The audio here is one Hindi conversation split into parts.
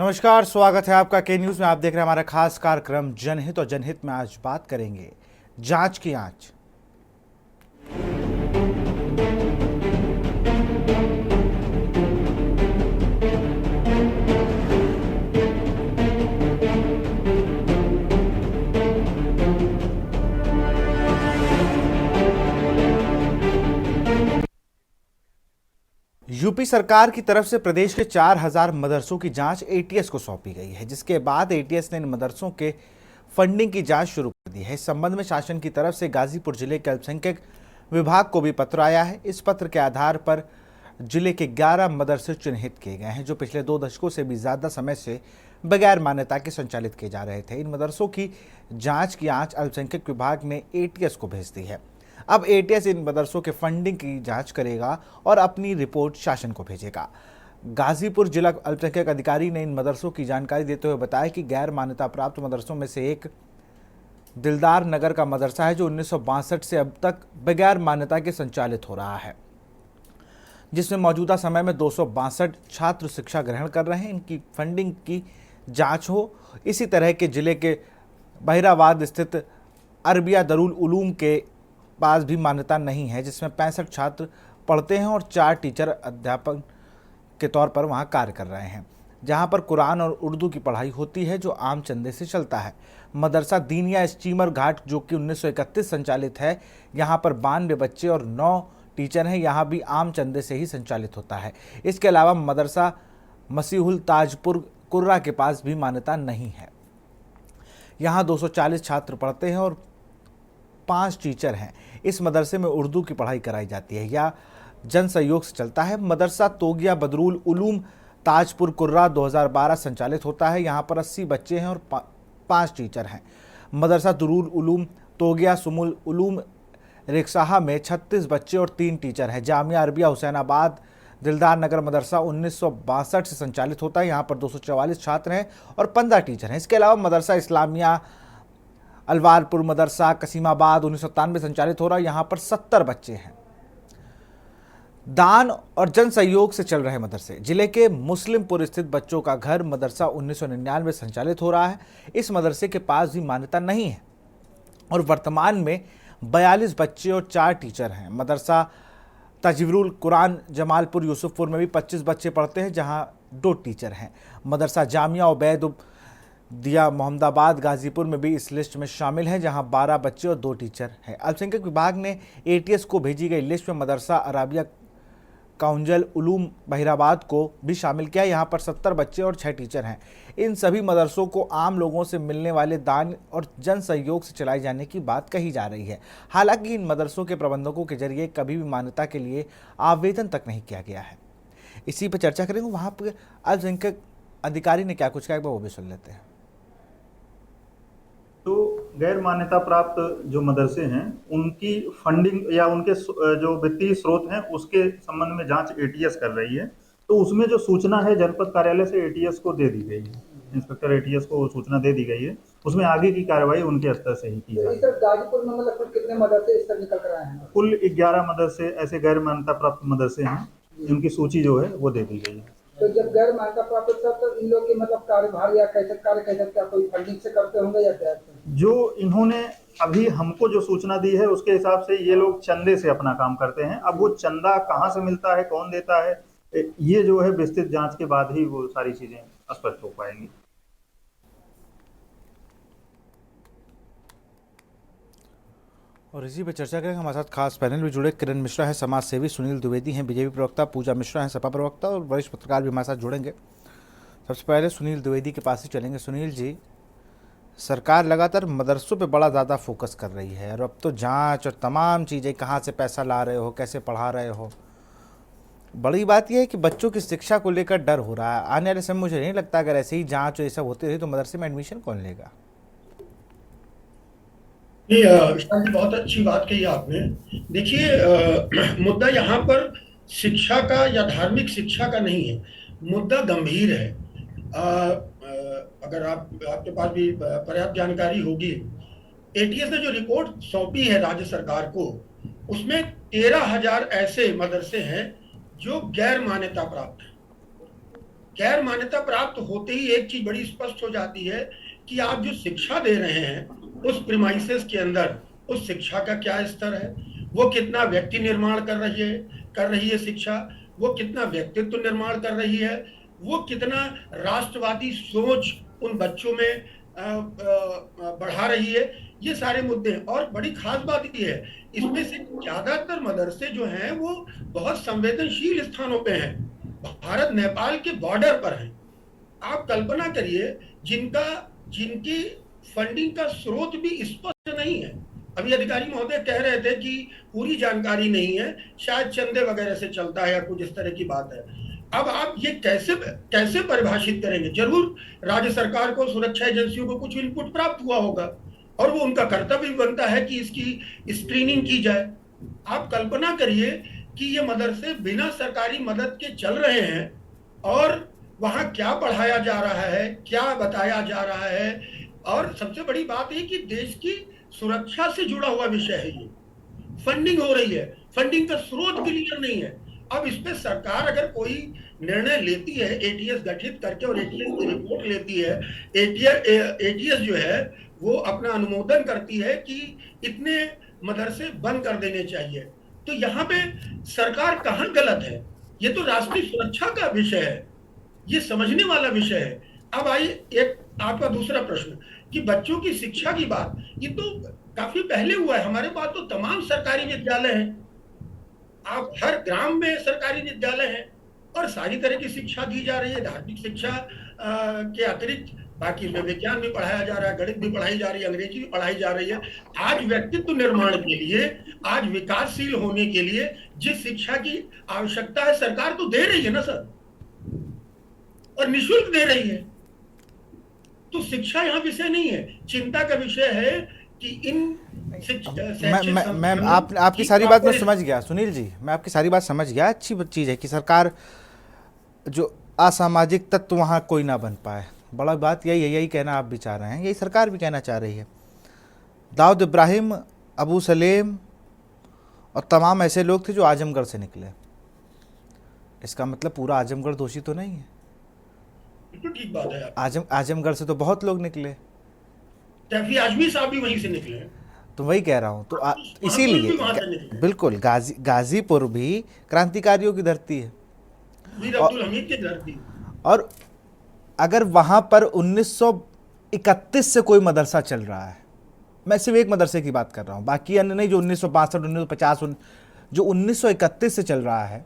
नमस्कार, स्वागत है आपका के न्यूज में। आप देख रहे हैं हमारा खास कार्यक्रम जनहित, और जनहित में आज बात करेंगे जांच की आंच। यूपी सरकार की तरफ से प्रदेश के 4000 मदरसों की जांच एटीएस को सौंपी गई है, जिसके बाद एटीएस ने इन मदरसों के फंडिंग की जांच शुरू कर दी है। इस संबंध में शासन की तरफ से गाजीपुर जिले के अल्पसंख्यक विभाग को भी पत्र आया है। इस पत्र के आधार पर जिले के 11 मदरसे चिन्हित किए गए हैं, जो पिछले 2 दशकों से भी ज्यादा समय से बगैर मान्यता के संचालित किए जा रहे थे। इन मदरसों की जांच की आंच अल्पसंख्यक विभाग ने एटीएस को भेज दी है। अब एटीएस इन मदरसों के फंडिंग की जांच करेगा और अपनी रिपोर्ट शासन को भेजेगा। गाजीपुर जिला अल्पसंख्यक अधिकारी ने इन मदरसों की जानकारी देते हुए बताया कि गैर मान्यता प्राप्त मदरसों में से एक दिलदार नगर का मदरसा है, जो 1962 से अब तक बगैर मान्यता के संचालित हो रहा है, जिसमें मौजूदा समय में 262 छात्र शिक्षा ग्रहण कर रहे हैं। इनकी फंडिंग की जांच हो। इसी तरह के जिले के बहिराबाद स्थित अरबिया दरुल उलूम के पास भी मान्यता नहीं है, जिसमें 65 छात्र पढ़ते हैं और 4 टीचर अध्यापक के तौर पर वहां कार्य कर रहे हैं, जहां पर कुरान और उर्दू की पढ़ाई होती है, जो आम चंदे से चलता है। मदरसा दीनिया स्टीमर घाट, जो कि 1931 संचालित है, यहाँ पर 92 बच्चे और 9 टीचर हैं। यहाँ भी आम चंदे से ही संचालित होता है। इसके अलावा मदरसा मसीहुल ताजपुर कुर्रा के पास भी मान्यता नहीं है। यहाँ 240 छात्र पढ़ते हैं और 5 टीचर हैं। इस मदरसे में उर्दू की पढ़ाई कराई जाती है या जन सहयोग से चलता है। मदरसा तोगिया बदरुल उलूम ताजपुर कुर्रा 2012 संचालित होता है। यहाँ पर 80 बच्चे हैं और 5 टीचर हैं। मदरसा दुरूल उलूम तोगिया सुमुल उलूम रिक्साहा में 36 बच्चे और 3 टीचर हैं। जामिया अरबिया हुसैनाबाद दिलदार नगर मदरसा 1962 से संचालित होता है। यहाँ पर 244 छात्र हैं और 15 टीचर हैं। इसके अलावा मदरसा इस्लामिया अलवारपुर मदरसा कसीमाबाद 1997 संचालित हो रहा है। यहाँ पर 70 बच्चे हैं। दान और जन सहयोग से चल रहे मदरसे। जिले के मुस्लिमपुर स्थित बच्चों का घर मदरसा 1999 संचालित हो रहा है। इस मदरसे के पास भी मान्यता नहीं है और वर्तमान में 42 बच्चे और 4 टीचर हैं। मदरसा तजवीरुल कुरान जमालपुर यूसुफपुर में भी 25 बच्चे पढ़ते हैं, जहां 2 टीचर हैं। मदरसा जामिया उबैद दिया मोहम्मदाबाद गाजीपुर में भी इस लिस्ट में शामिल है, जहां 12 बच्चे और 2 टीचर हैं। अल्पसंख्यक विभाग ने एटीएस को भेजी गई लिस्ट में मदरसा अराबिया काउंजल उलूम बहिराबाद को भी शामिल किया। यहाँ पर 70 बच्चे और 6 टीचर हैं। इन सभी मदरसों को आम लोगों से मिलने वाले दान और जन सहयोग से चलाए जाने की बात कही जा रही है। हालांकि इन मदरसों के प्रबंधकों के जरिए कभी भी मान्यता के लिए आवेदन तक नहीं किया गया है। इसी पर चर्चा करेंगे। वहाँ पर अल्पसंख्यक अधिकारी ने क्या कुछ कहा, वो भी सुन लेते हैं। तो गैर मान्यता प्राप्त जो मदरसे हैं, उनकी फंडिंग या उनके जो वित्तीय स्रोत हैं, उसके संबंध में जांच एटीएस कर रही है। तो उसमें जो सूचना है जनपद कार्यालय से एटीएस को दे दी गई है, इंस्पेक्टर एटीएस को सूचना दे दी गई है। उसमें आगे की कार्रवाई उनके स्तर से ही की जाएगी। गाजीपुर में मतलब कुल कितने मदरसे इस तरह निकल कर आए हैं? कुल 11 मदरसे ऐसे गैर मान्यता प्राप्त मदरसे हैं, उनकी सूची जो है वो दे दी गई है। तो जब गैर मान्यता प्राप्त होता तो इन लोग के मतलब कार्यभार या कैसे कार्य कैसे, क्या कोई फंडिंग से करते होंगे या क्या? जो इन्होंने अभी हमको जो सूचना दी है, उसके हिसाब से ये लोग चंदे से अपना काम करते हैं। अब वो चंदा कहाँ से मिलता है, कौन देता है, ये जो है विस्तृत जांच के बाद ही वो सारी चीजें स्पष्ट हो पाएंगी। और इसी पर चर्चा करेंगे। हमारे साथ खास पैनल भी जुड़े। किरण मिश्रा है समाज सेवी, सुनील द्विवेदी हैं बीजेपी प्रवक्ता, पूजा मिश्रा हैं सपा प्रवक्ता, और वरिष्ठ पत्रकार भी हमारे साथ जुड़ेंगे। सबसे पहले सुनील द्विवेदी के पास ही चलेंगे। सुनील जी, सरकार लगातार मदरसों पे बड़ा ज़्यादा फोकस कर रही है, और अब तो जांच और तमाम चीज़ें, कहाँ से पैसा ला रहे हो, कैसे पढ़ा रहे हो। बड़ी बात यह है कि बच्चों की शिक्षा को लेकर डर हो रहा है। आने वाले समय मुझे नहीं लगता अगर ऐसे ही जांच और ये सब होती रही तो मदरसे में एडमिशन कौन लेगा। विशाल जी, बहुत अच्छी बात कही आपने। देखिए, मुद्दा यहाँ पर शिक्षा का या धार्मिक शिक्षा का नहीं है, मुद्दा गंभीर है। अगर आपके पास भी पर्याप्त जानकारी होगी, एटीएस ने जो रिपोर्ट सौंपी है राज्य सरकार को, उसमें 13,000 ऐसे मदरसे हैं जो गैर मान्यता प्राप्त हैं। गैर मान्यता प्राप्त होते ही एक चीज बड़ी स्पष्ट हो जाती है कि आप जो शिक्षा दे रहे हैं उस प्रीमाइसेस के अंदर उस शिक्षा का क्या स्तर है, वो कितना व्यक्ति निर्माण कर रही है शिक्षा, वो कितना व्यक्तित्व निर्माण कर रही है, वो कितना राष्ट्रवादी सोच उन बच्चों में बढ़ा रही है। ये सारे मुद्दे हैं। और बड़ी खास बात ये है, इसमें से ज्यादातर मदरसे जो हैं वो बहुत संवेदनशील स्थानों पे हैं, भारत नेपाल के बॉर्डर पर हैं। आप कल्पना करिए जिनकी फंडिंग का स्रोत भी स्पष्ट नहीं है। अभी अधिकारी महोदय कह रहे थे कि पूरी जानकारी नहीं है, शायद चंदे वगैरह से चलता है या कुछ इस तरह की बात है। अब आप ये कैसे परिभाषित करेंगे? जरूर राज्य सरकार को, सुरक्षा एजेंसियों को कुछ इनपुट प्राप्त हुआ होगा और वो उनका कर्तव्य भी बनता है कि इसकी स्क्रीनिंग की जाए। आप कल्पना करिए कि ये मदरसे बिना सरकारी मदद के चल रहे हैं और वहां क्या पढ़ाया जा रहा है, क्या बताया जा रहा है, और सबसे बड़ी बात है कि देश की सुरक्षा से जुड़ा हुआ विषय है। ये फंडिंग हो रही है, फंडिंग का स्रोत क्लियर नहीं है। अब इस पे सरकार अगर कोई निर्णय लेती है, एटीएस गठित करके और एटीएस की रिपोर्ट लेती है, एटीएस जो है वो अपना अनुमोदन करती है कि इतने मदरसे बंद कर देने चाहिए, तो यहाँ पे सरकार कहाँ गलत है? ये तो राष्ट्रीय सुरक्षा का विषय है, ये समझने वाला विषय है। अब आइए एक आपका दूसरा प्रश्न कि बच्चों की शिक्षा की बात, ये तो काफी पहले हुआ है। हमारे पास तो तमाम सरकारी विद्यालय हैं, आप हर ग्राम में सरकारी विद्यालय हैं और सारी तरह की शिक्षा दी जा रही है। धार्मिक शिक्षा के अतिरिक्त बाकी में विज्ञान भी पढ़ाया जा रहा है, गणित भी पढ़ाई जा रही है, अंग्रेजी भी पढ़ाई जा रही है। आज व्यक्तित्व निर्माण के लिए, आज विकासशील होने के लिए जिस शिक्षा की आवश्यकता है सरकार तो दे रही है ना सर, और निःशुल्क दे रही है। तो शिक्षा यहाँ विषय नहीं है, चिंता का विषय है कि इन मैं आपकी सारी बात मैं समझ गया सुनील जी, मैं आपकी सारी बात समझ गया। अच्छी चीज़ है कि सरकार जो असामाजिक तत्व वहाँ कोई ना बन पाए, बड़ा बात यही है, यही कहना आप भी चाह रहे हैं, यही सरकार भी कहना चाह रही है। दाऊद इब्राहिम, अबू सलेम और तमाम ऐसे लोग थे जो आजमगढ़ से निकले, इसका मतलब पूरा आजमगढ़ दोषी तो नहीं है। ठीक बात है। आजमगढ़ से तो बहुत लोग निकले, कैफी आजमी साहब भी वहीं से निकले हैं, तो वही कह रहा हूँ। तो इसीलिए बिल्कुल गाजीपुर भी क्रांतिकारियों की धरती है, मीर अब्दुल हमीद की धरती। और अगर वहाँ पर 1931 से कोई मदरसा चल रहा है, मैं सिर्फ एक मदरसे की बात कर रहा हूँ, बाकी अन्य नहीं, जो 1962, 1950, जो 1931 से चल रहा है,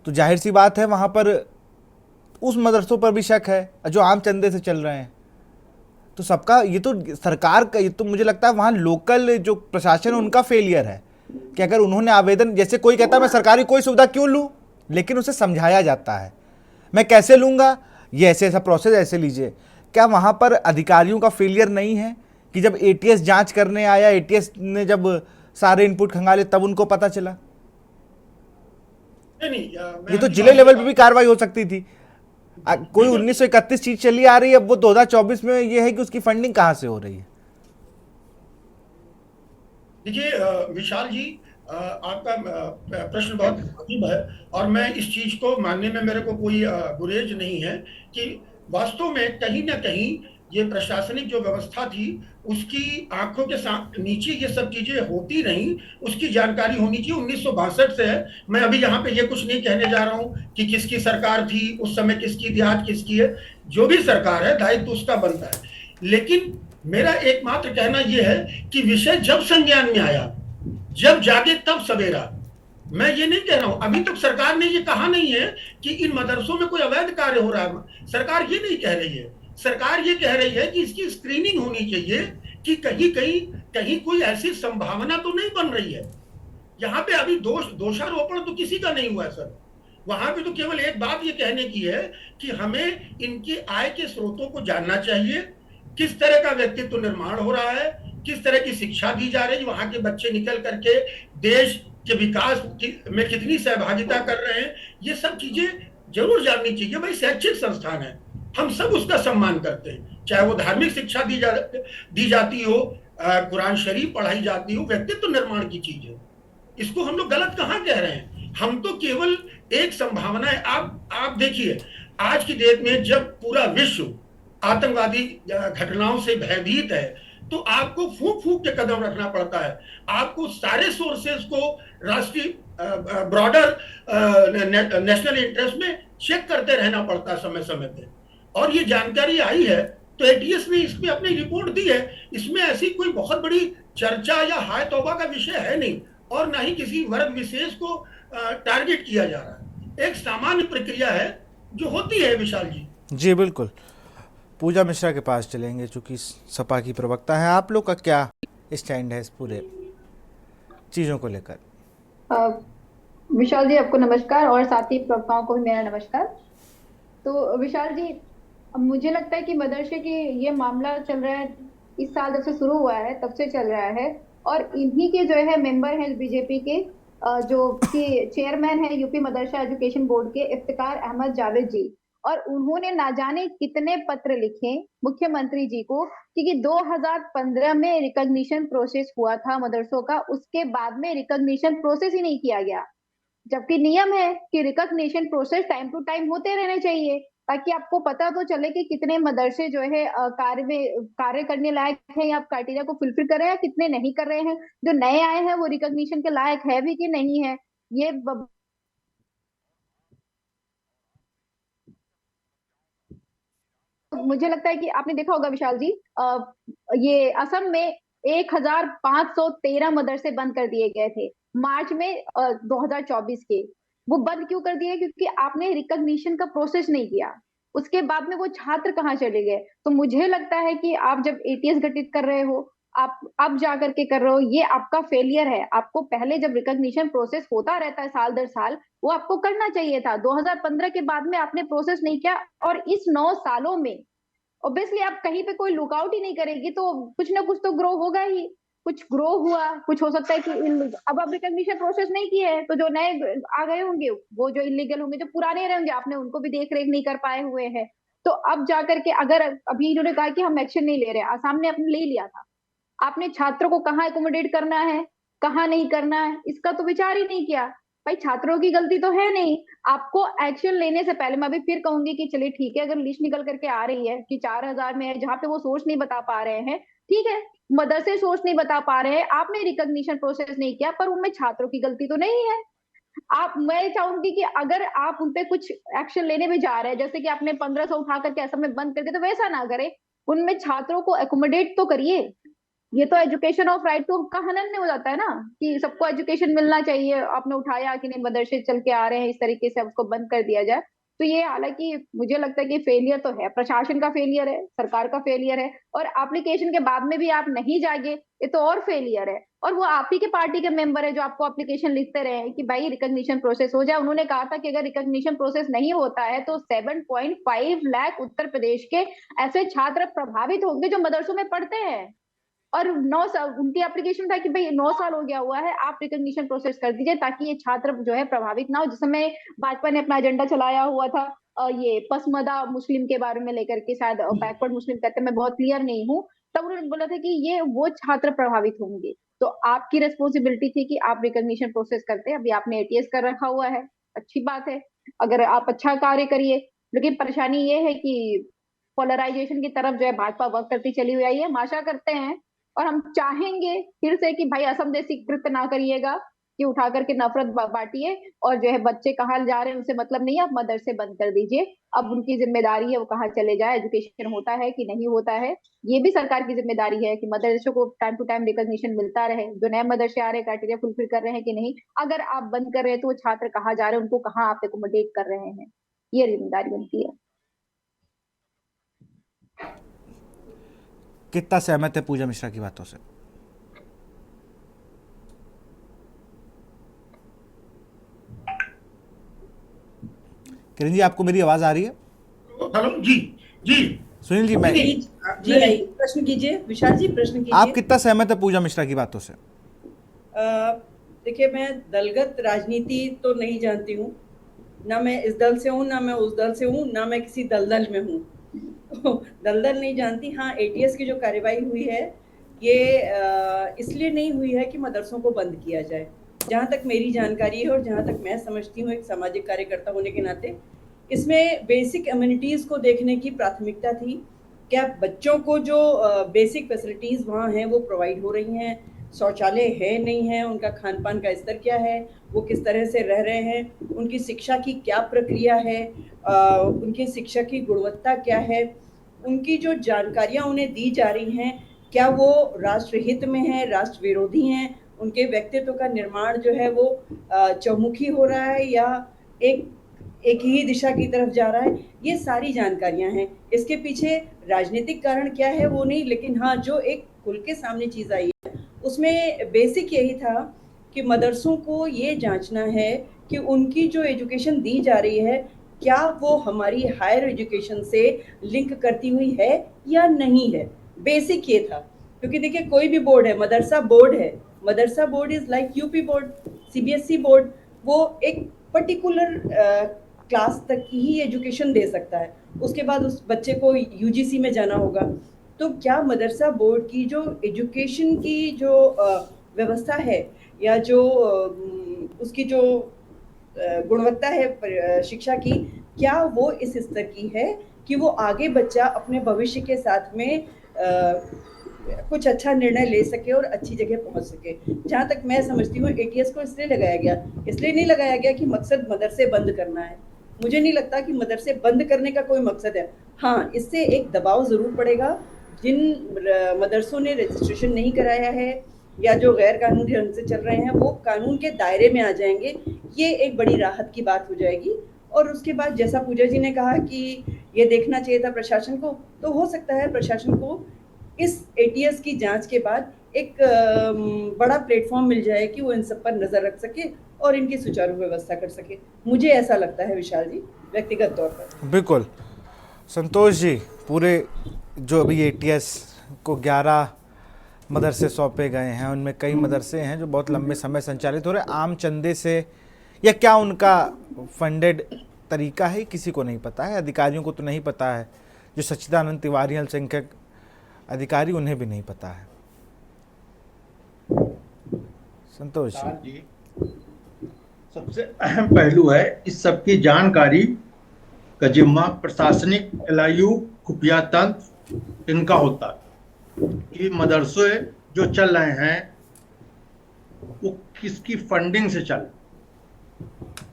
तो जाहिर सी बात है वहाँ पर उस मदरसों पर भी शक है जो आम चंदे से चल रहे हैं। तो सबका, ये तो सरकार का, ये तो मुझे लगता है वहाँ लोकल जो प्रशासन है उनका फेलियर है कि अगर उन्होंने आवेदन, जैसे कोई कहता है मैं सरकारी कोई सुविधा क्यों लूँ, लेकिन उसे समझाया जाता है मैं कैसे लूँगा, ये ऐसे ऐसा प्रोसेस ऐसे लीजिए। क्या वहाँ पर अधिकारियों का फेलियर नहीं है कि जब एटीएस जांच करने आया, एटीएस ने जब सारे इनपुट खंगाले तब उनको पता चला? नहीं, ये तो जिले लेवल पे भी कार्रवाई हो सकती थी। कोई 1931 चीज चली आ रही है, अब वो 2024 में ये है कि उसकी फंडिंग कहां से हो रही है? देखिए विशाल जी, आपका प्रश्न बहुत अजीब है और मैं इस चीज को मानने में मेरे को कोई गुरेज नहीं है कि वास्तव में कहीं ना कहीं ये प्रशासनिक जो व्यवस्था थी उसकी आंखों के नीचे ये सब चीजें होती रही, उसकी जानकारी होनी चाहिए। 1962 से है। मैं अभी यहाँ पे ये कुछ नहीं कहने जा रहा हूँ कि किसकी सरकार थी उस समय, किसकी थी, आज किसकी है। जो भी सरकार है दायित्व उसका बनता है, लेकिन मेरा एकमात्र कहना यह है कि विषय जब संज्ञान में आया, जब जागे तब सवेरा। मैं ये नहीं कह रहा हूं, अभी तक सरकार ने ये कहा नहीं है कि इन मदरसों में कोई अवैध कार्य हो रहा है, सरकार ये नहीं कह रही है। सरकार ये कह रही है कि इसकी स्क्रीनिंग होनी चाहिए कि कहीं कोई ऐसी संभावना तो नहीं बन रही है। यहाँ पे अभी दोषारोपण तो किसी का नहीं हुआ है सर। वहां पे तो केवल एक बात ये कहने की है कि हमें इनकी आय के स्रोतों को जानना चाहिए, किस तरह का व्यक्तित्व निर्माण हो रहा है, किस तरह की शिक्षा दी जा रही है, वहां के बच्चे निकल करके देश के विकास में कितनी सहभागिता कर रहे हैं, ये सब चीजें जरूर जाननी चाहिए। भाई शैक्षिक संस्थान है, हम सब उसका सम्मान करते हैं, चाहे वो धार्मिक शिक्षा दी जाती हो, कुरान शरीफ पढ़ाई जाती हो, व्यक्तित्व निर्माण की चीज है। इसको हम लोग गलत कहाँ कह रहे हैं? हम तो केवल एक संभावना है। आप देखिए, आज की डेट में जब पूरा विश्व आतंकवादी घटनाओं से भयभीत है, तो आपको फूंक फूंक के कदम रखना पड़ता है। आपको सारे सोर्सेज को राष्ट्रीय ब्रॉडर नेशनल इंटरेस्ट में चेक करते रहना पड़ता है समय समय पे। और ये जानकारी आई है तो एटीएस ने इसमें अपनी रिपोर्ट दी है। इसमें ऐसी कोई बहुत बड़ी चर्चा या हाय तौबा का विषय है नहीं, और ना ही किसी वर्ग विशेष को टारगेट किया जा रहा है। एक सामान्य प्रक्रिया है जो होती है। विशाल जी जी बिल्कुल, पूजा मिश्रा के पास चलेंगे, चूंकि सपा की प्रवक्ता है। आप लोग का क्या स्टैंड है इस पूरे चीज़ों को लेकर? विशाल जी आपको नमस्कार, और साथी प्रवक्ताओं को भी मेरा नमस्कार। तो विशाल जी, मुझे लगता है कि मदरसे की ये मामला चल रहा है, इस साल जब से शुरू हुआ है तब से चल रहा है, और इन्हीं के जो है मेंबर हैं बीजेपी के, जो कि चेयरमैन है यूपी मदरसा एजुकेशन बोर्ड के इफ्तिकार अहमद जावेद जी, और उन्होंने ना जाने कितने पत्र लिखे मुख्यमंत्री जी को, क्योंकि 2015 में रिकॉग्निशन प्रोसेस हुआ था मदरसों का, उसके बाद में रिकॉग्निशन प्रोसेस ही नहीं किया गया। जबकि नियम है कि recognition process time to time होते रहने चाहिए, ताकि आपको पता तो चले कि कितने मदरसे जो है कार्य करने लायक है, या आप क्राइटेरिया को फुलफिल कर रहे हैं, कितने नहीं कर रहे हैं, जो नए आए हैं वो रिकॉग्निशन के लायक है भी कि नहीं है। ये मुझे लगता है कि आपने देखा होगा विशाल जी, ये असम में 1513 मदरसे बंद कर दिए गए थे मार्च में 2024 के। वो बंद क्यों कर दिए? क्योंकि आपने रिकॉग्निशन का प्रोसेस नहीं किया। उसके बाद में वो छात्र कहाँ चले गए? तो मुझे लगता है कि आप जब एटीएस गठित कर रहे हो, आप अब जा करके कर रहे हो, ये आपका फेलियर है। आपको पहले जब रिकॉग्निशन प्रोसेस होता रहता है साल दर साल, वो आपको करना चाहिए था। 2015 के बाद में आपने प्रोसेस नहीं किया, और इस 9 सालों में ऑब्वियसली आप कहीं पे कोई लुकआउट ही नहीं करेगी तो कुछ ना कुछ तो ग्रो होगा ही। कुछ ग्रो हुआ, कुछ हो सकता है कि अब आप रिकॉग्निशन प्रोसेस नहीं किए हैं, तो जो नए आ गए होंगे, वो जो इलीगल होंगे, जो पुराने रहेंगे, आपने उनको भी देख रेख नहीं कर पाए हुए हैं। तो अब जाकर के अगर अभी इन्होंने कहा कि हम एक्शन नहीं ले रहे, आसाम ने अपने ले लिया था, आपने छात्रों को कहाँ एकोमोडेट करना है, कहाँ नहीं करना है, इसका तो विचार ही नहीं किया। भाई छात्रों की गलती तो है नहीं। आपको एक्शन लेने से पहले, मैं अभी फिर कहूंगी कि चलिए ठीक है, अगर लिस्ट निकल करके आ रही है कि 4000 में है, जहां पे वो सोर्स नहीं बता पा रहे हैं, ठीक है, मदरसे सोर्स नहीं बता पा रहे हैं, आपने रिकॉग्निशन प्रोसेस नहीं किया, पर उनमें छात्रों की गलती तो नहीं है। मैं चाहूंगी कि अगर आप उनपे कुछ एक्शन लेने भी जा रहे हैं, जैसे कि आपने 1500 उठा करके असम में बंद करके, तो वैसा ना करे, उनमें छात्रों को एकोमोडेट तो करिए। ये तो एजुकेशन ऑफ राइट टू का हनन नहीं हो जाता है ना, कि सबको एजुकेशन मिलना चाहिए, आपने उठाया कि नहीं मदरसे चल के आ रहे हैं इस तरीके से उसको बंद कर दिया जाए। तो ये हालांकि मुझे लगता है कि फेलियर तो है, प्रशासन का फेलियर है, सरकार का फेलियर है, और एप्लीकेशन के बाद में भी आप नहीं जागे, ये तो और फेलियर है। और वो आप ही के पार्टी के मेंबर है जो आपको एप्लीकेशन लिखते रहे कि भाई रिकॉग्निशन प्रोसेस हो जाए। उन्होंने कहा था कि अगर रिकॉग्निशन प्रोसेस नहीं होता है तो 7.5 लाख उत्तर प्रदेश के ऐसे छात्र प्रभावित होंगे जो मदरसों में पढ़ते हैं। और 9 साल उनकी एप्लीकेशन था कि भाई 9 साल हो गया हुआ है, आप रिकॉग्निशन प्रोसेस कर दीजिए ताकि ये छात्र जो है प्रभावित ना हो। जिस समय भाजपा ने अपना एजेंडा चलाया हुआ था ये पसमदा मुस्लिम के बारे में लेकर के, शायद बैकवर्ड मुस्लिम कहते, मैं बहुत क्लियर नहीं हूँ, तब उन्होंने बोला था कि ये वो छात्र प्रभावित होंगे। तो आपकी रेस्पॉन्सिबिलिटी थी कि आप रिकॉग्निशन प्रोसेस करते। अभी आपने एटीएस कर रखा हुआ है, अच्छी बात है, अगर आप अच्छा कार्य करिए। लेकिन परेशानी ये है कि पोलराइजेशन की तरफ जो है भाजपा वर्क करती चली हुई आई है। हम आशा करते हैं और हम चाहेंगे फिर से कि भाई असम जैसी कृत्य ना करिएगा कि उठा करके नफरत बांटिए, और जो है बच्चे कहाँ जा रहे हैं उनसे मतलब नहीं है, आप मदरसे बंद कर दीजिए। अब उनकी जिम्मेदारी है वो कहाँ चले जाए, एजुकेशन होता है कि नहीं होता है, ये भी सरकार की जिम्मेदारी है कि मदरसों को टाइम टू टाइम रिकॉग्निशन मिलता रहे। जो नए मदरसे आ रहे हैं क्राइटेरिया फुलफिल कर रहे हैं कि नहीं, अगर आप बंद कर रहे हैं तो वो छात्र कहाँ जा रहे हैं, उनको कहाँ आप एकोमोडेट कर रहे हैं, ये जिम्मेदारी उनकी है। कितना सहमत है पूजा मिश्रा की बातों से? किरण जी, आपको मेरी आवाज आ रही है? हेलो जी। जी सुनील जी, मैं जी प्रश्न कीजिए विशाल जी, प्रश्न कीजिए। आप कितना सहमत है पूजा मिश्रा की बातों से? देखिए, मैं दलगत राजनीति तो नहीं जानती हूँ, ना मैं इस दल से हूँ, ना मैं उस दल से हूँ, ना मैं किसी दलदल में हूँ। दलदल नहीं जानती। हाँ, एटीएस की जो कार्यवाही हुई है ये इसलिए नहीं हुई है कि मदरसों को बंद किया जाए। जहाँ तक मेरी जानकारी है और जहाँ तक मैं समझती हूँ एक सामाजिक कार्यकर्ता होने के नाते, इसमें बेसिक एमिनिटीज़ को देखने की प्राथमिकता थी। क्या बच्चों को जो बेसिक फैसिलिटीज़ वहाँ हैं वो प्रोवाइड हो रही हैं, शौचालय है नहीं है, उनका खान पान का स्तर क्या है, वो किस तरह से रह रहे हैं, उनकी शिक्षा की क्या प्रक्रिया है, उनकी शिक्षा की गुणवत्ता क्या है, उनकी जो जानकारियाँ उन्हें दी जा रही हैं क्या वो राष्ट्रहित में है, राष्ट्र विरोधी हैं, उनके व्यक्तित्व का निर्माण जो है वो चहुमुखी हो रहा है या एक ही दिशा की तरफ जा रहा है, ये सारी जानकारियां हैं। इसके पीछे राजनीतिक कारण क्या है वो नहीं, लेकिन हाँ जो एक खुल के सामने चीज़ आई है उसमें बेसिक यही था कि मदरसों को ये जांचना है कि उनकी जो एजुकेशन दी जा रही है क्या वो हमारी हायर एजुकेशन से लिंक करती हुई है या नहीं है। बेसिक ये था, क्योंकि देखिए कोई भी बोर्ड है, मदरसा बोर्ड है, मदरसा board is like UP board, CBSE board, वो एक पर्टिकुलर क्लास तक की ही एजुकेशन दे सकता है, उसके बाद उस बच्चे को यूजीसी में जाना होगा। तो क्या मदरसा बोर्ड की जो एजुकेशन की जो व्यवस्था है या जो उसकी जो गुणवत्ता है शिक्षा की, क्या वो इस स्तर की है कि वो आगे बच्चा अपने भविष्य के साथ में कुछ अच्छा निर्णय ले सके और अच्छी जगह पहुंच सके। जहाँ तक मैं समझती हूँ एटीएस को इसलिए नहीं लगाया गया कि मकसद मदरसे बंद करना है। मुझे नहीं लगता कि मदरसे बंद करने का कोई मकसद है। हाँ, इससे एक दबाव ज़रूर पड़ेगा, जिन मदरसों ने रजिस्ट्रेशन नहीं कराया है या जो गैर कानूनी ढंग से चल रहे हैं वो कानून के दायरे में आ जाएंगे, ये एक बड़ी राहत की बात हो जाएगी। और उसके बाद जैसा पूजा जी ने कहा कि ये देखना चाहिए था प्रशासन को, तो हो सकता है प्रशासन को इस एटीएस की जांच के बाद एक बड़ा प्लेटफॉर्म मिल जाए कि वो इन सब पर नज़र रख सके और इनकी सुचारू व्यवस्था कर सके। मुझे ऐसा लगता है विशाल जी, व्यक्तिगत तौर पर। बिल्कुल संतोष जी, पूरे जो अभी एटीएस को 11 मदरसे सौंपे गए हैं, उनमें कई मदरसे हैं जो बहुत लंबे समय संचालित हो रहे हैं आम चंदे से, या क्या उनका फंडेड तरीका है किसी को नहीं पता है, अधिकारियों को तो नहीं पता है, जो सच्चिदानंद तिवारी अल्पसंख्यक अधिकारी उन्हें भी नहीं पता है। संतोष जी, सबसे अहम पहलू है इस सब की जानकारी का जिम्मा प्रशासनिक, एलआईयू, खुफिया तंत्र इनका होता है कि मदरसे जो चल रहे हैं वो किसकी फंडिंग से चल,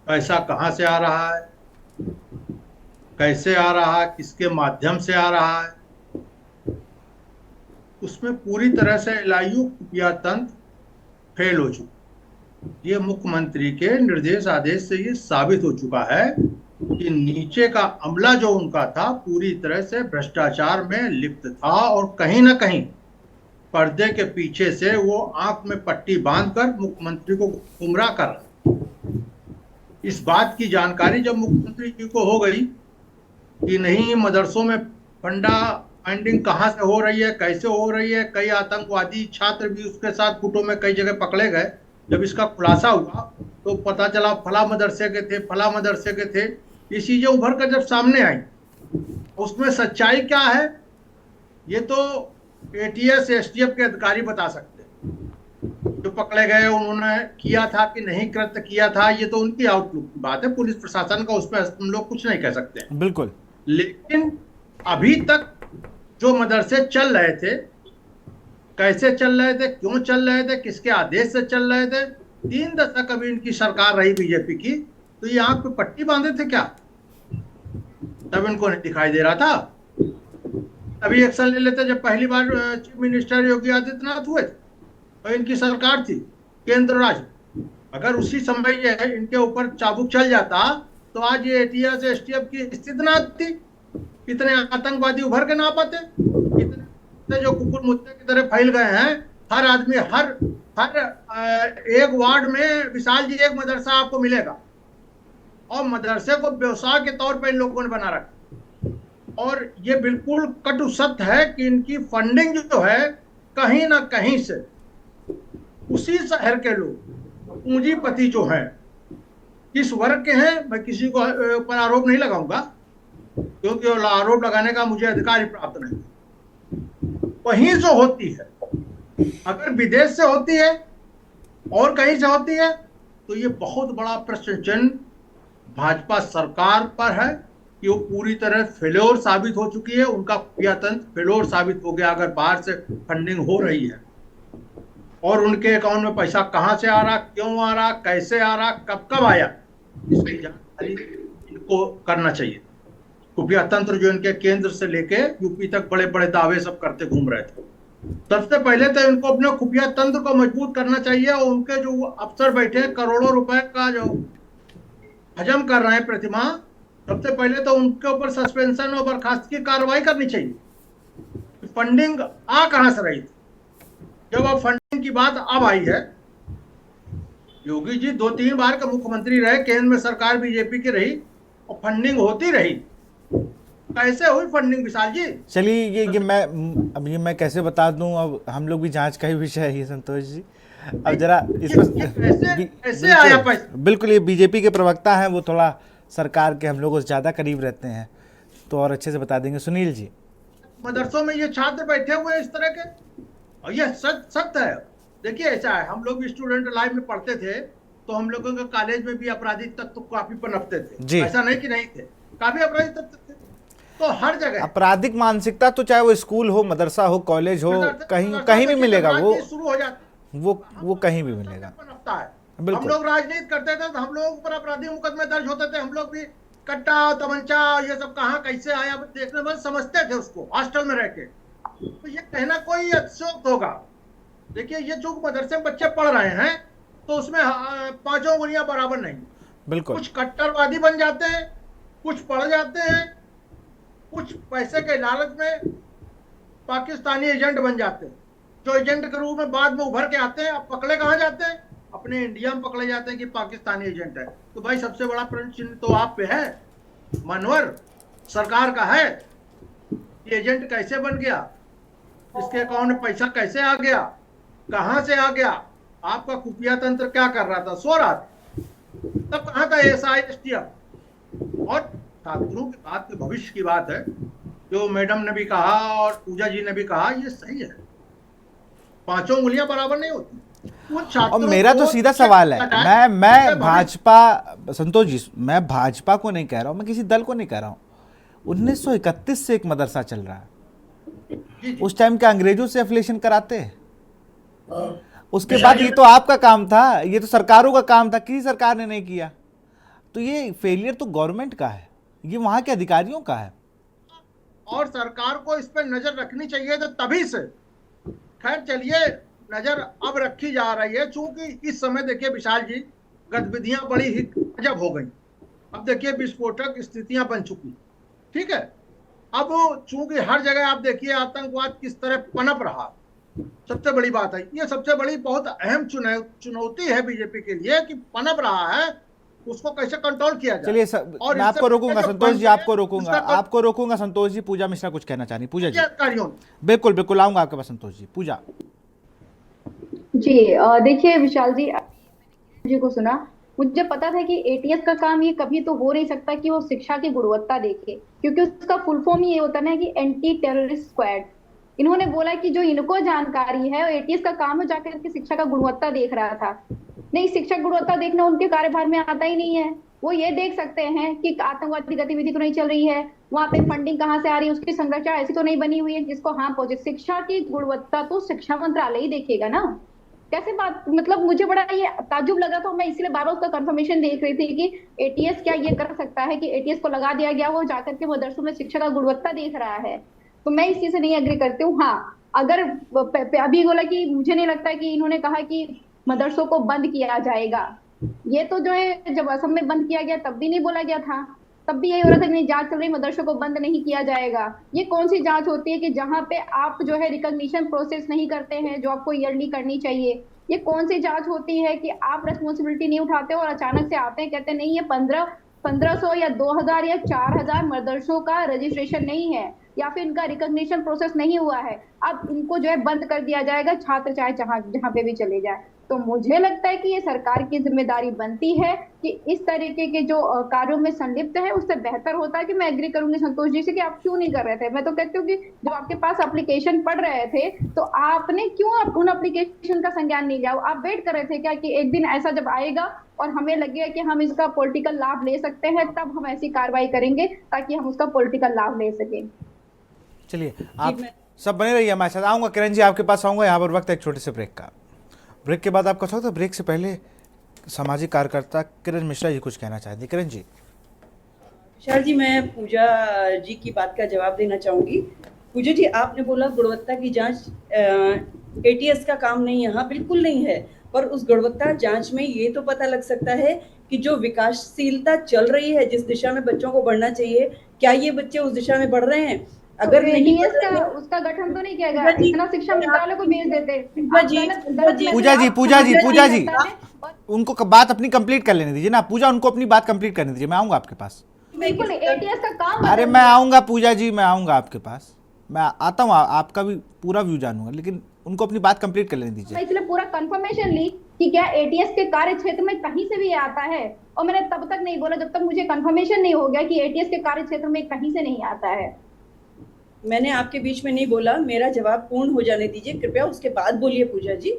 पैसा कहाँ से आ रहा है, कैसे आ रहा है, किसके माध्यम से आ रहा है, उसमें पूरी तरह से एलआईयू, खुफिया तंत्र फेल हो चुका। ये मुख्यमंत्री के निर्देश आदेश से ये साबित हो चुका है कि नीचे का अमला जो उनका था पूरी तरह से भ्रष्टाचार में लिप्त था और कहीं ना कहीं पर्दे के पीछे से वो आंख में पट्टी बांधकर मुख्यमंत्री को गुमराह कर रहा। इस बात की जानकारी जब मुख्यमंत्री जी को हो गई कि नहीं मदरसों में फंडिंग कहाँ से हो रही है, कैसे हो रही है, कई आतंकवादी छात्र भी उसके साथ गुटों में कई जगह पकड़े गए, जब इसका खुलासा हुआ तो पता चला फला मदरसे के थे, फला मदरसे के थे, ये चीजें उभर कर जब सामने आई उसमें सच्चाई क्या है ये तो एटीएस एसटीएफ के अधिकारी बता सकते हैं। जो पकड़े गए उन्होंने किया था कि नहीं कृत्य किया था ये तो उनकी आउटलुक की बात है, पुलिस प्रशासन का उस पर हम लोग कुछ नहीं कह सकते हैं। बिल्कुल, लेकिन अभी तक जो मदरसे चल रहे थे, कैसे चल रहे थे, क्यों चल रहे थे, किसके आदेश से चल रहे थे, 3 दशक अभी इनकी सरकार रही बीजेपी की, तो ये आंख पे पट्टी बांधे थे क्या? तब इनको नहीं दिखाई दे रहा था। अभी एक्शन ले लेते जब पहली बार चीफ मिनिस्टर योगी आदित्यनाथ हुए थे और इनकी सरकार थी केंद्र राज्य, अगर उसी समय ये इनके ऊपर चाबुक चल जाता तो आज ये एटीएस एसटीएफ की स्थिति ना थी, इतने आतंकवादी उभर के ना पाते, इतने जो कुकुर मुद्दे की तरह फैल गए हैं। हर आदमी हर एक वार्ड में विशाल जी एक मदरसा आपको मिलेगा और मदरसे को व्यवसाय के तौर पर इन लोगों ने बना रखा। और ये बिल्कुल कटु सत्य है कि इनकी फंडिंग जो है कहीं ना कहीं से उसी शहर के लोग पूंजीपति जो हैं, किस वर्ग के हैं मैं किसी को ऊपर आरोप नहीं लगाऊंगा क्योंकि आरोप लगाने का मुझे अधिकार ही प्राप्त नहीं, वहीं से होती है। अगर विदेश से होती है और कहीं से होती है तो ये बहुत बड़ा प्रश्न चिन्ह भाजपा सरकार पर है कि वो पूरी तरह फेल्योर साबित हो चुकी है, उनका खुफिया तंत्र फेल्योर साबित हो गया अगर बाहर से फंडिंग हो रही है। और उनके अकाउंट में पैसा कहां से आ रहा, क्यों आ रहा, कैसे आ रहा, कब कब आया, इसकी जानकारी इनको करना चाहिए। खुफिया तंत्र जो इनके केंद्र से लेके यूपी तक बड़े बड़े दावे सब करते घूम रहे थे, सबसे पहले तो इनको अपने खुफिया तंत्र को मजबूत करना चाहिए। और उनके जो अफसर बैठे करोड़ों रुपए का जो हजम कर रहे हैं प्रतिमा, सबसे पहले तो उनके ऊपर सस्पेंशन और बर्खास्त की कार्रवाई करनी चाहिए। फंडिंग आ कहां से रही थी? जब अब फंडिंग की बात अब आई है, योगी जी 2-3 बार का मुख्यमंत्री रहे, केंद्र में सरकार बीजेपी की रही और फंडिंग होती रही। कैसे हुई फंडिंग विशाल जी? चलिए ये मैं कैसे बता दूं, अब हम लोग भी जांच का ही विषय है ये संतोष जी। अब जरा इस पर कैसे आया पैसा? बिल्कुल, ये बीजेपी के प्रवक्ता हैं, वो थोड़ा सरकार के हम लोगों से ज़्यादा करीब रहते हैं, तो और अच्छे से बता देंगे। सुनील जी, मदरसों में ये छात्र बैठे हुए हैं इस तरह के, और ये सत्य है। देखिए ऐसा है, हम लोग भी स्टूडेंट लाइफ में पढ़ते थे तो हम लोगों के कॉलेज में भी आपराधिक तत्व काफी पनपते थे, ऐसा नहीं कि नहीं थे, काफी आपराधिक तत्व थे। तो हर जगह आपराधिक मानसिकता तो चाहे वो स्कूल हो, मदरसा हो, कॉलेज हो, कहीं भी मिलेगा शुरू हो जाता, वो कहीं भी मिलेगा। हम लोग राजनीति करते थे तो हम लोग पर अपराधी मुकदमे दर्ज होते थे, हम लोग भी कट्टा तमंचा ये सब कहाँ कैसे आया देखने में समझते थे उसको, हॉस्टल में रह के। तो ये कहना कोई अतिशयोक्ति होगा। देखिए ये जो मदरसे में बच्चे पढ़ रहे हैं तो उसमें 5 उंगलियां बराबर नहीं। बिल्कुल, कुछ कट्टरवादी बन जाते हैं, कुछ पढ़ जाते हैं, कुछ पैसे के लालच में पाकिस्तानी एजेंट बन जाते हैं, जो एजेंट के रूप में बाद में उभर के आते हैं। अब पकड़े कहाँ जाते हैं? अपने इंडिया में पकड़े जाते हैं कि पाकिस्तानी एजेंट है। तो भाई सबसे बड़ा प्रश्न चिन्ह तो आप पे है, मनवर सरकार का है। ये एजेंट कैसे बन गया, इसके अकाउंट में पैसा कैसे आ गया, कहां से आ गया, आपका खुफिया तंत्र क्या कर रहा था, सो रहा था, तब कहां था एएसआई एसटीएफ। और छात्रों की बात, भविष्य की बात है, जो मैडम ने भी कहा और पूजा जी ने भी कहा, ये सही है, 5 उंगलियां बराबर नहीं होती। और मेरा तो सीधा सवाल है, मैं भाजपा, संतोष जी, मैं भाजपा को नहीं कह रहा हूं, मैं किसी दल को नहीं कह रहा हूं। 1931 से एक मदरसा चल रहा है, उस टाइम क्या अंग्रेजों से एफिलिएशन कराते? उसके बाद ये तो आपका काम था, ये तो सरकारों का काम था, किसी सरकार ने नहीं किया। तो ये फेलियर तो गवर्नमेंट का है, ये वहां के अधिकारियों का है। और सरकार को इस पर नजर रखनी चाहिए तो तभी से। खैर चलिए, नजर अब रखी जा रही है, चूंकि इस समय देखिए विशाल जी, गतिविधियां बड़ी ही अजब हो गई। अब देखिए विस्फोटक स्थितियां बन चुकी, ठीक है। अब चूंकि हर जगह आप देखिए आतंकवाद किस तरह पनप रहा, सबसे बड़ी बात है, ये सबसे बड़ी बहुत अहम चुनौती है बीजेपी के लिए कि पनप रहा है, उसको कैसे कंट्रोल किया जाए। चलिए मैं आपको रोकूंगा संतोष जी, आपको रोकूंगा संतोष जी। पूजा मिश्रा कुछ कहना चाह रही, पूजा जी। बिल्कुल बिल्कुल आऊंगा आपके पास संतोष जी। पूजा जी, देखिए विशाल जी को सुना, मुझे पता था कि एटीएस का काम ये कभी तो हो नहीं सकता कि वो शिक्षा की गुणवत्ता देखे, क्योंकि उसका फुल फॉर्म ये होता है कि एंटी टेररिस्ट स्क्वाड। इन्होंने बोला कि जो इनको जानकारी है, एटीएस का काम है जाकर के शिक्षा का गुणवत्ता देख रहा था। नहीं, शिक्षा गुणवत्ता देखना उनके कार्यभार में आता ही नहीं है। वो ये देख सकते हैं कि आतंकवादी गतिविधि तो नहीं चल रही है, वहां पे फंडिंग कहाँ से आ रही है, उसकी संरचना ऐसी तो नहीं बनी हुई है जिसको हार्म पहुंचे। शिक्षा की गुणवत्ता तो शिक्षा मंत्रालय ही देखेगा ना। कैसे बात, मतलब मुझे बड़ा ये ताजुब लगा था, मैं इसलिए बार बार उसका कंफर्मेशन देख रही थी कि एटीएस क्या ये कर सकता है कि एटीएस को लगा दिया गया, वो जाकर के मदरसों में शिक्षा का गुणवत्ता देख रहा है। तो मैं इस चीज से नहीं एग्री करती हूँ। हाँ, अगर अभी बोला कि मुझे नहीं लगता कि इन्होंने कहा कि मदरसों को बंद किया जाएगा, ये तो जो है जब असम में बंद किया गया तब भी नहीं बोला गया था, तब भी यही हो रहा था कि जांच चल रही, मदरसों को बंद नहीं किया जाएगा। ये कौन सी जांच होती है कि जहां पे आप जो है रिकॉग्निशन प्रोसेस नहीं करते हैं जो आपको ईयरली करनी चाहिए? ये कौन सी जांच होती है कि आप रेस्पॉन्सिबिलिटी नहीं उठाते और अचानक से आते हैं कहते हैं नहीं ये 1500 या 2000 या 4000 मदरसों का रजिस्ट्रेशन नहीं है, या फिर इनका रिकॉग्निशन प्रोसेस नहीं हुआ है, अब इनको जो है बंद कर दिया जाएगा, छात्र चाहे जहां जहां पे भी चले जाए। तो मुझे लगता है कि ये सरकार की जिम्मेदारी बनती है कि इस तरीके के जो कार्यों में संलिप्त है, उससे बेहतर होता है कि मैं एग्री करूंगी संतोष जी से कि आप क्यों नहीं कर रहे थे। मैं तो कहती हूँ कि जब आपके पास एप्लीकेशन पढ़ रहे थे तो आपने क्यों आप उन एप्लीकेशन का संज्ञान नहीं लिया? आप वेट कर रहे थे क्या कि एक दिन ऐसा जब आएगा और हमें लगेगा कि हम इसका पॉलिटिकल लाभ ले सकते हैं, तब हम ऐसी कार्रवाई करेंगे ताकि हम उसका पॉलिटिकल लाभ ले सकें। चलिए, आप सब बने रहिए हमारे साथ। आऊँगा किरण जी, आपके पास आऊँगा। यहाँ पर वक्त है एक छोटे से ब्रेक का। ब्रेक के बाद आपका स्वागत है। ब्रेक से पहले सामाजिक कार्यकर्ता किरण मिश्रा जी कुछ कहना चाहती। किरण जी। विशाल जी, मैं पूजा जी की बात का जवाब देना चाहूंगी। पूजा जी, आपने बोला गुणवत्ता की जांच एटीएस का काम नहीं है। हाँ, बिल्कुल नहीं है, पर उस गुणवत्ता जांच में ये तो पता लग सकता है कि जो विकासशीलता चल रही है, जिस दिशा में बच्चों को बढ़ना चाहिए, क्या ये बच्चे उस दिशा में बढ़ रहे हैं? अगर तो नहीं एटीएस बढ़ रहे का हैं, उसका गठन तो नहीं किया गया, इतना शिक्षा मंत्रालय को भेज देते। पूजा जी, उनको बात अपनी कंप्लीट कर लेने दीजिए ना। पूजा, उनको अपनी बात कंप्लीट करने दीजिए, मैं आऊंगा आपके पास। बिल्कुल, एटीएस का काम। अरे मैं आऊंगा पूजा जी, मैं आऊंगा आपके पास। मैं आता हूँ, आपका भी पूरा व्यू जानूंगा, लेकिन उनको अपनी बात कंप्लीट कर लेने दीजिए। इसलिए पूरा कंफर्मेशन ली कि क्या एटीएस के कार्य क्षेत्र में कहीं से भी आता है, और मैंने तब तक नहीं बोला जब तक मुझे कंफर्मेशन नहीं हो गया कि एटीएस के कार्य क्षेत्र में कहीं से नहीं आता है। मैंने आपके बीच में नहीं बोला, मेरा जवाब पूर्ण हो जाने दीजिए कृपया, उसके बाद बोलिए पूजा जी।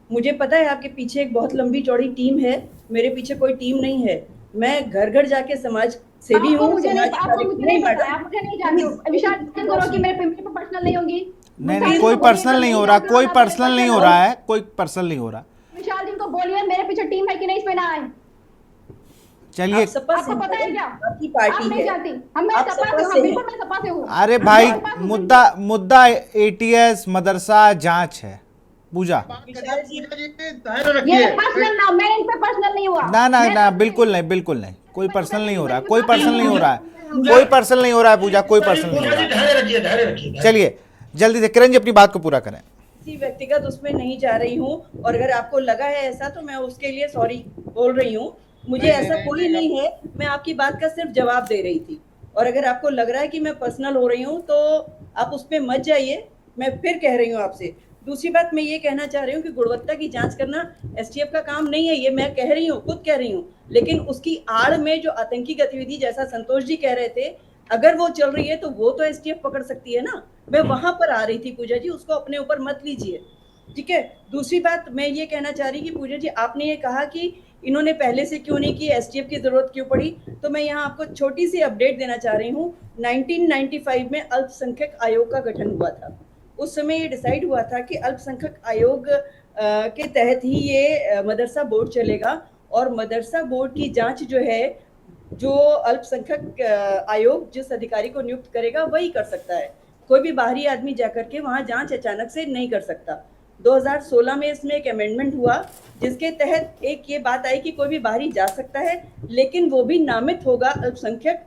मुझे पता है आपके पीछे एक बहुत लंबी चौड़ी टीम है, मेरे पीछे कोई टीम नहीं है। मैं घर घर जाके समाज सेवी हूँ। मुझे नहीं जानती हूँ विशाल कि मेरे पे पर्सनल नहीं होंगी। नहीं, कोई पर्सनल नहीं हो रहा, कोई पर्सनल नहीं हो रहा है, कोई पर्सनल नहीं हो रहा। विशाल जी को बोलिए मेरे पीछे टीम है कि नहीं, इसमें ना आए। चलिए, आपको पता है क्या? आपकी पार्टी नहीं है। जानती। मैं सपा से हूँ। अरे भाई, मुद्दा एटीएस मदरसा जांच है। पूजा, ये पर्सनल ना, मैं इन पे पर्सनल नहीं हुआ। ना, बिल्कुल नहीं, कोई पर्सनल नहीं हो रहा है, कोई पर्सनल नहीं हो रहा है, कोई पर्सनल नहीं हो रहा है। पूजा, कोई पर्सनल नहीं हो रहा है। धैर्य रखिए। चलिए जल्दी से किरण जी अपनी बात को पूरा करें। किसी व्यक्तिगत उसमें नहीं जा रही हूँ, और अगर आपको लगा है ऐसा तो मैं उसके लिए सॉरी बोल रही हूँ। मुझे ऐसा कोई नहीं है, मैं आपकी बात का सिर्फ जवाब दे रही थी। और अगर आपको लग रहा है कि मैं पर्सनल हो रही हूँ तो आप उस पर मत जाइए, मैं फिर कह रही हूँ आपसे। दूसरी बात मैं ये कहना चाह रही हूँ कि गुणवत्ता की जांच करना एसटीएफ का काम नहीं है, ये मैं कह रही हूँ, खुद कह रही हूँ। लेकिन उसकी आड़ में जो आतंकी गतिविधि, जैसा संतोष जी कह रहे थे, अगर वो चल रही है तो वो तो एसटीएफ पकड़ सकती है ना। मैं वहां पर आ रही थी पूजा जी, उसको अपने ऊपर मत लीजिए, ठीक है। दूसरी बात मैं ये कहना चाह रही कि पूजा जी, आपने ये कहा कि इन्होंने पहले से क्यों नहीं की, एसटीएफ की जरूरत क्यों पड़ी, तो मैं यहाँ आपको छोटी सी अपडेट देना चाह रही हूँ। 1995 में अल्पसंख्यक आयोग का गठन हुआ था। उस समय ये डिसाइड हुआ था कि अल्पसंख्यक आयोग के तहत ही ये मदरसा बोर्ड चलेगा, और मदरसा बोर्ड की जांच जो है, जो अल्पसंख्यक आयोग जिस अधिकारी को नियुक्त करेगा वही कर सकता है। कोई भी बाहरी आदमी जाकर के वहां जांच अचानक से नहीं कर सकता। 2016 में इसमें एक अमेंडमेंट हुआ जिसके तहत एक ये बात आई कि कोई भी बाहरी जा सकता है, लेकिन वो भी नामित होगा अल्पसंख्यक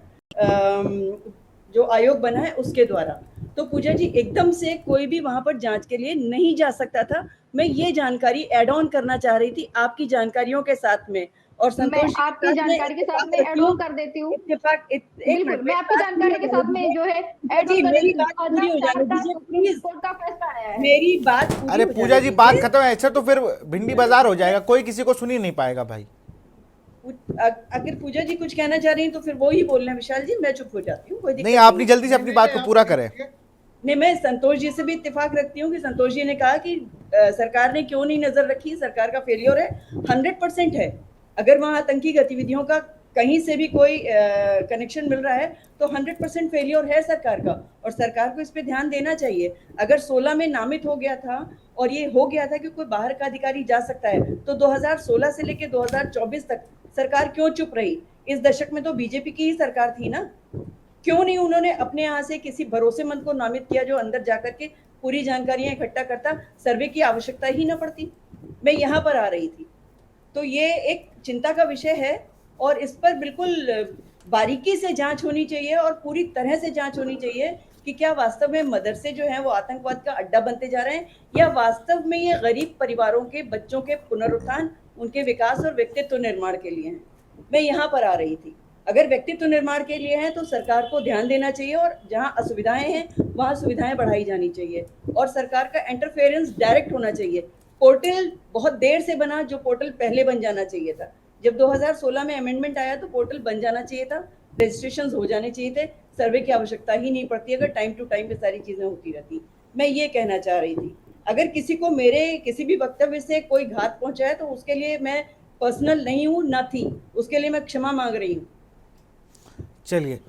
जो आयोग बना है उसके द्वारा। तो पूजा जी, एकदम से कोई भी वहां पर जांच के लिए नहीं जा सकता था। मैं ये जानकारी ऐड ऑन करना चाह रही थी आपकी जानकारियों के साथ में, और संतोष मैं आपकी जानकारी के साथ में ऐड ऑन कर देती हूँ। बिल्कुल, मैं आपकी जानकारी के साथ में जो है ऐड ऑन कर मेरी बात पूरी हो जाने दीजिए प्लीज। का फैसला आया है। मेरी बात अरे पूजा जी, बात खत्म है, ऐसा तो फिर भिंडी बाजार हो जाएगा, कोई किसी को सुन ही नहीं पाएगा भाई। अगर पूजा जी कुछ कहना चाह रही हैं तो फिर वो ही बोलना। विशाल जी, मैं चुप हो जाती हूँ, कोई दिक्कत नहीं, आपने जल्दी से अपनी बात को पूरा करें। नहीं, मैं संतोष जी से भी इत्तेफाक रखती हूँ कि संतोष जी ने कहा कि सरकार ने क्यों नहीं नजर रखी, सरकार का फेलियर है। 100% है। अगर वहां आतंकी गतिविधियों का कहीं से भी कोई कनेक्शन मिल रहा है तो 100% फेलियर है सरकार का, और सरकार को इस पे ध्यान देना चाहिए। अगर 16 में नामित हो गया था और ये हो गया था कि कोई बाहर का अधिकारी जा सकता है, तो 2016 से लेकर 2024 तक सरकार क्यों चुप रही? इस दशक में तो बीजेपी की ही सरकार थी ना। क्यों नहीं उन्होंने अपने यहाँ से किसी भरोसेमंद को नामित किया जो अंदर जाकर के पूरी जानकारियां इकट्ठा करता? सर्वे की आवश्यकता ही ना पड़ती। मैं यहाँ पर आ रही थी। तो ये एक चिंता का विषय है, और इस पर बिल्कुल बारीकी से जांच होनी चाहिए और पूरी तरह से जांच होनी चाहिए कि क्या वास्तव में मदरसे जो हैं वो आतंकवाद का अड्डा बनते जा रहे हैं, या वास्तव में ये गरीब परिवारों के बच्चों के पुनरुत्थान, उनके विकास और व्यक्तित्व निर्माण के लिए हैं। मैं यहाँ पर आ रही थी। अगर व्यक्तित्व निर्माण के लिए है तो सरकार को ध्यान देना चाहिए और जहाँ असुविधाएं हैं वहाँ सुविधाएं बढ़ाई जानी चाहिए और सरकार का इंटरफेरेंस डायरेक्ट होना चाहिए। पोर्टल बहुत देर से बना, जो पोर्टल पहले बन जाना चाहिए था। जब 2016 में अमेंडमेंट आया तो पोर्टल बन जाना चाहिए था, रजिस्ट्रेशन हो जाने चाहिए थे, सर्वे की आवश्यकता ही नहीं पड़ती अगर टाइम टू टाइम पे सारी चीजें होती रहती। मैं ये कहना चाह रही थी, अगर किसी को मेरे किसी भी वक्तव्य से कोई घात पहुंचा है तो उसके लिए मैं पर्सनल नहीं हूँ, ना थी, उसके लिए मैं क्षमा मांग रही हूँ। चलिए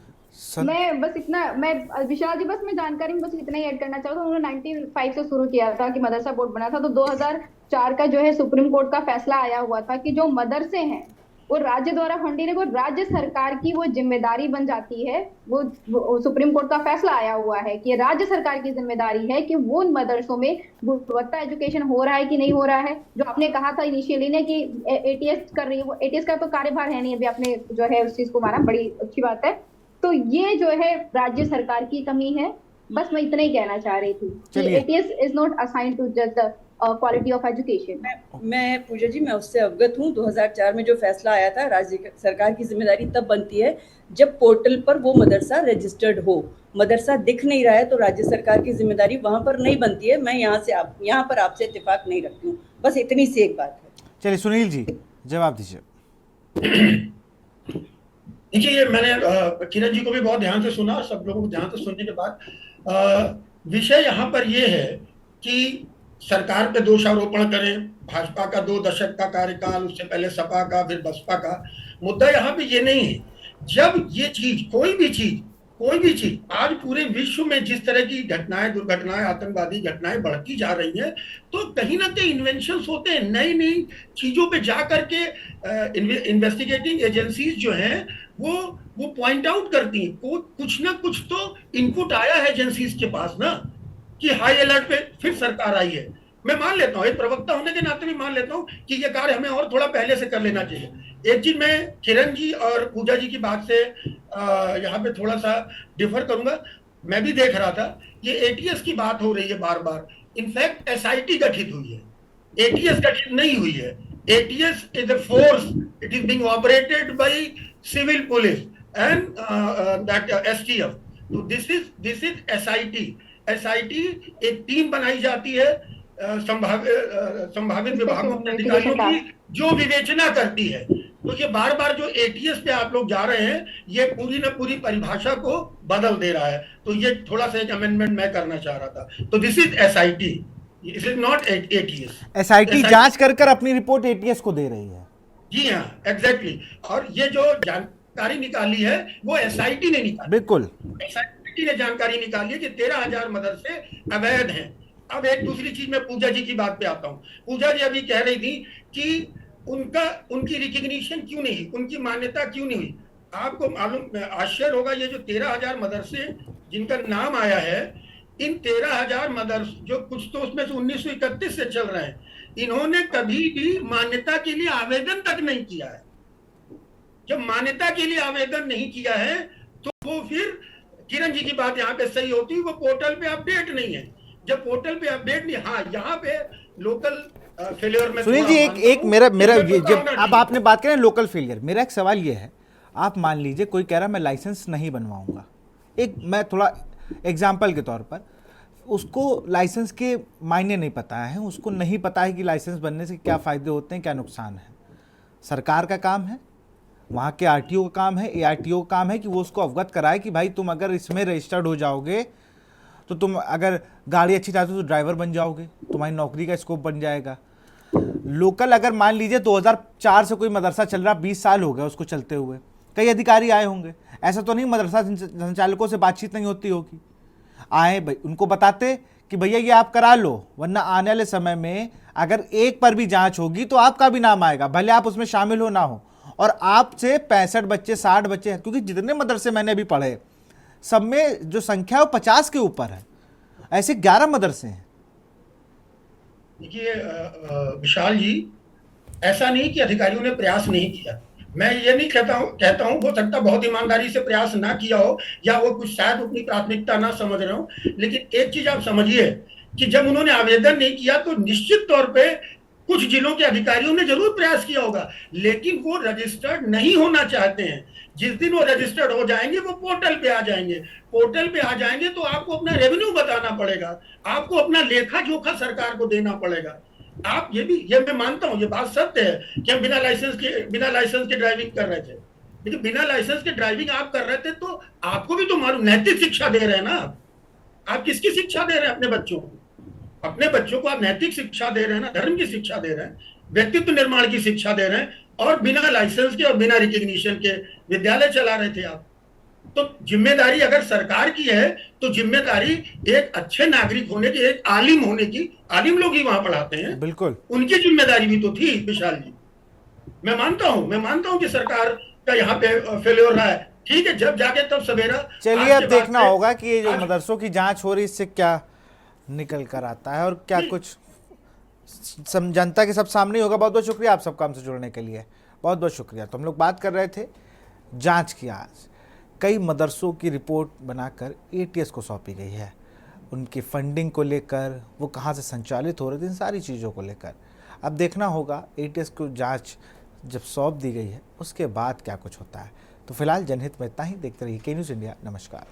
मैं बस इतना, मैं विशाल जी, बस मैं जानकारी में बस इतना ही ऐड करना चाहता हूँ। उन्होंने 95 से शुरू किया था कि मदरसा बोर्ड बना था, तो 2004 का जो है सुप्रीम कोर्ट का फैसला आया हुआ था कि जो मदरसे हैं वो राज्य द्वारा फंडिंग है, वो राज्य सरकार की वो जिम्मेदारी बन जाती है। वो सुप्रीम कोर्ट का फैसला आया हुआ है कि राज्य सरकार की जिम्मेदारी है कि वो उन मदरसों में गुणवत्ता एजुकेशन हो रहा है कि नहीं हो रहा है। जो आपने कहा था इनिशियली ने कि एटीएस कर रही है, वो एटीएस का तो कार्यभार है नहीं, अभी आपने जो है उस चीज को माना, बड़ी अच्छी बात है। तो ये जो है राज्य सरकार की कमी है। बस मैं इतना ही कहना चाह रही थी कि ATS is not assigned to जज द क्वालिटी ऑफ एजुकेशन। मैं पूजा जी, मैं उससे अवगत हूँ। 2004 में जो फैसला आया था, राज्य सरकार की जिम्मेदारी तब बनती है जब पोर्टल पर वो मदरसा रजिस्टर्ड हो। मदरसा दिख नहीं रहा है तो राज्य सरकार की जिम्मेदारी वहां पर नहीं बनती है। मैं यहाँ पर आपसे इत्तेफाक नहीं रखती हूँ। बस इतनी सी एक बात है। चलिए सुनील जी जवाब दीजिए। देखिए, ये मैंने किरण जी को भी बहुत ध्यान से सुना, सब लोगों को ध्यान से सुनने के बाद विषय यहाँ पर ये है कि सरकार पे दोषारोपण करें, भाजपा का 2 दशक का कार्यकाल, उससे पहले सपा का, फिर बसपा का। मुद्दा यहाँ पे ये नहीं है। जब ये चीज, कोई भी चीज आज पूरे विश्व में जिस तरह की घटनाएं, दुर्घटनाएं, आतंकवादी घटनाएं बढ़ती जा रही हैं, तो कहीं ना कहीं इन्वेंशंस होते हैं, नई नई चीजों पे जा करके इन्वेस्टिगेटिंग एजेंसीज जो हैं वो पॉइंट आउट करती हैं। कुछ ना कुछ तो इनपुट आया है एजेंसीज के पास ना, कि हाई अलर्ट पे फिर सरकार आई है। मैं मान लेता हूँ, एक प्रवक्ता होने के नाते भी मान लेता हूँ कि ये कार्य हमें और थोड़ा पहले से कर लेना चाहिए। एक चीज मैं किरण जी और पूजा जी की बात से यहाँ पे थोड़ा सा डिफर करूंगा। मैं भी देख रहा था, ये एटीएस की बात हो रही है बार बार। इनफैक्ट एसआईटी गठित हुई है, एटीएस गठित नहीं हुई है। ATS is a force, it is being operated by civil police and that STF. तो दिस इज एसआईटी। एसआईटी एक टीम बनाई जाती है संभावित विभागों के अधिकारियों की, जो विवेचना करती है। तो ये बार बार जो एटीएस पे आप लोग जा रहे हैं, ये पूरी न पूरी परिभाषा को बदल दे रहा है। तो ये थोड़ा सा एक अमेंडमेंट मैं करना चाह रहा था। तो this is SIT, this is not ATS. SIT जांच कर अपनी रिपोर्ट एटीएस को दे रही है। जी हाँ, एग्जैक्टली। और ये जो जानकारी निकाली है वो एसआईटी ने निकाली। बिल्कुल, एसआईटी ने जानकारी निकाली है कि 13,000 मदरसे अवैध हैं। अब एक दूसरी चीज, मैं पूजा जी की बात पे आता हूँ। पूजा जी अभी कह रही थी कि उनकी रिकग्निशन क्यों नहीं, उनकी मान्यता क्यों नहीं हुई। आपको मालूम, आश्चर्य होगा, ये जो 13,000 मदरसे जिनका नाम आया है, इन 13,000 मदरसे जो कुछ तो उसमें से 1931 से चल रहे हैं, इन्होंने कभी भी मान्यता के लिए आवेदन तक नहीं किया है। जब मान्यता के लिए आवेदन नहीं किया है तो वो फिर किरण जी की बात यहाँ पे सही होती है, वो पोर्टल पे अपडेट नहीं है। जब पोर्टल पे अपडेट नहीं, हाँ यहाँ पे लोकल फेलियर में सुनील जी एक मेरा जब अब आपने बात करें लोकल फेलियर, मेरा एक सवाल ये है, आप मान लीजिए कोई कह रहा मैं लाइसेंस नहीं बनवाऊंगा, एक मैं थोड़ा एग्जाम्पल के तौर पर, उसको लाइसेंस के मायने नहीं पता है, उसको नहीं पता है कि लाइसेंस बनने से क्या फ़ायदे होते हैं, क्या नुकसान है। सरकार का काम है, वहाँ के आरटीओ का काम है, एआरटीओ का काम है कि वो उसको अवगत कराए कि भाई तुम अगर इसमें रजिस्टर्ड हो जाओगे तो तुम अगर गाड़ी अच्छी चलाते हो तो ड्राइवर बन जाओगे, तुम्हारी नौकरी का स्कोप बन जाएगा। लोकल अगर मान लीजिए 2004 से कोई मदरसा चल रहा, 20 साल हो गए उसको चलते हुए, कई अधिकारी आए होंगे, ऐसा तो नहीं मदरसा संचालकों से बातचीत नहीं होती होगी। आए भाई, उनको बताते कि भैया ये आप करा लो, वरना आने वाले समय में अगर एक पर भी जांच होगी तो आपका भी नाम आएगा, भले आप उसमें शामिल हो ना हो। और आपसे 65 बच्चे 60 बच्चे, क्योंकि जितने मदरसे मैंने अभी पढ़े सब में जो संख्या है वो 50 के ऊपर है, ऐसे 11 मदरसे हैं। देखिए विशाल जी, ऐसा नहीं कि अधिकारियों ने प्रयास नहीं किया। मैं ये नहीं कहता हूँ हो सकता बहुत ईमानदारी से प्रयास ना किया हो, या वो कुछ शायद अपनी प्राथमिकता ना समझ रहे हो। लेकिन एक चीज आप समझिए कि जब उन्होंने आवेदन नहीं किया तो निश्चित तौर पे कुछ जिलों के अधिकारियों ने जरूर प्रयास किया होगा, लेकिन वो रजिस्टर्ड नहीं होना चाहते हैं। जिस दिन वो रजिस्टर्ड हो जाएंगे वो पोर्टल पे आ जाएंगे। पोर्टल पे आ जाएंगे तो आपको अपना रेवेन्यू बताना पड़ेगा, आपको अपना लेखा जोखा सरकार को देना पड़ेगा। आप ये मैं मानता हूं, ये बात सत्य है कि हम बिना लाइसेंस के ड्राइविंग कर रहे थे, लेकिन बिना लाइसेंस के ड्राइविंग आप कर रहे थे तो आपको भी तो मालूम, नैतिक शिक्षा दे रहे हैं ना आप किसकी शिक्षा दे रहे हैं? अपने बच्चों को। अपने बच्चों को आप नैतिक शिक्षा दे रहे हैं ना, धर्म की शिक्षा दे रहे हैं, व्यक्तित्व निर्माण की शिक्षा दे रहे हैं, और बिना लाइसेंस के और बिना रिकॉग्निशन के विद्यालय चला रहे थे आप। तो जिम्मेदारी अगर सरकार की है तो जिम्मेदारी एक अच्छे नागरिक होने की, एक आलिम होने की, आलिम लोग ही वहां पढ़ाते हैं, बिल्कुल उनकी जिम्मेदारी भी तो थी विशाल जी। मैं मानता हूं कि सरकार का यहाँ पे फेल्योर रहा है, ठीक है, जब जाके तब सवेरा। चलिए अब देखना होगा कि ये जो मदरसों की जांच हो रही इससे क्या निकल कर आता है और क्या कुछ जनता के सब सामने होगा। बहुत बहुत शुक्रिया आप सबका हमसे जुड़ने के लिए, बहुत बहुत शुक्रिया। तो हम लोग बात कर रहे थे जांच की। आज कई मदरसों की रिपोर्ट बनाकर एटीएस को सौंपी गई है, उनकी फंडिंग को लेकर, वो कहाँ से संचालित हो रहे थे, इन सारी चीज़ों को लेकर अब देखना होगा एटीएस को जांच जब सौंप दी गई है उसके बाद क्या कुछ होता है। तो फिलहाल जनहित में इतना ही। देखते रहिए के न्यूज़ इंडिया। नमस्कार।